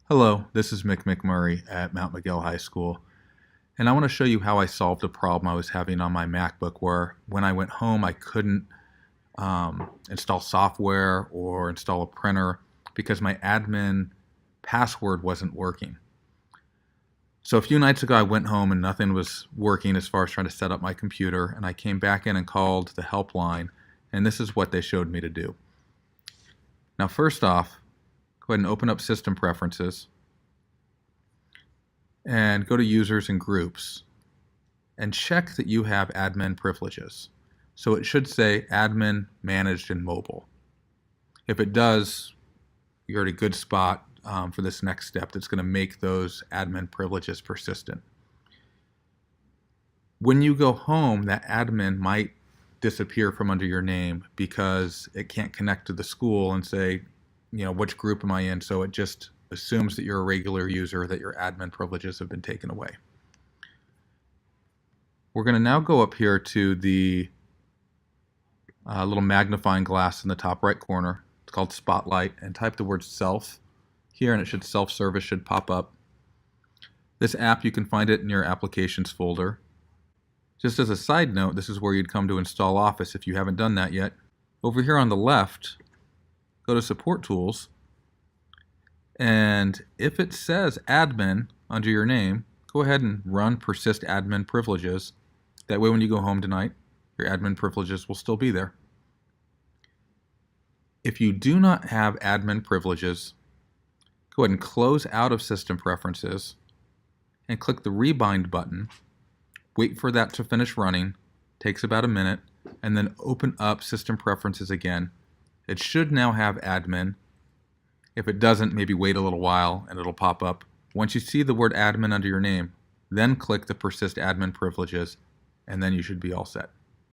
Hello, this is Mick McMurray at Mount Miguel High School, and I want to show you how I solved a problem I was having on my MacBook where when I went home I couldn't install software or install a printer because my admin password wasn't working. So a few nights ago I went home and nothing was working as far as trying to set up my computer, and I came back in and called the helpline, and this is what they showed me to do. Now first off, go ahead and open up System Preferences and go to Users and Groups and check that you have admin privileges. So it should say Admin Managed in Mobile. If it does, you're at a good spot for this next step that's going to make those admin privileges persistent. When you go home, that admin might disappear from under your name because it can't connect to the school and say, which group am I in? So it just assumes that you're a regular user, that your admin privileges have been taken away. We're going to now go up here to the little magnifying glass in the top right corner. It's called Spotlight, and type the word self here, and it should self-service should pop up. This app, you can find it in your applications folder. Just as a side note, this is where you'd come to install Office if you haven't done that yet. Over here on the left, go to Support Tools, and if it says Admin under your name, go ahead and run Persist Admin Privileges. That way when you go home tonight, your admin privileges will still be there. If you do not have admin privileges, go ahead and close out of System Preferences and click the Rebind button. Wait for that to finish running, takes about a minute, and then open up System Preferences again. It should now have admin. If it doesn't, maybe wait a little while and it'll pop up. Once you see the word admin under your name, then click the Persist Admin Privileges, and then you should be all set.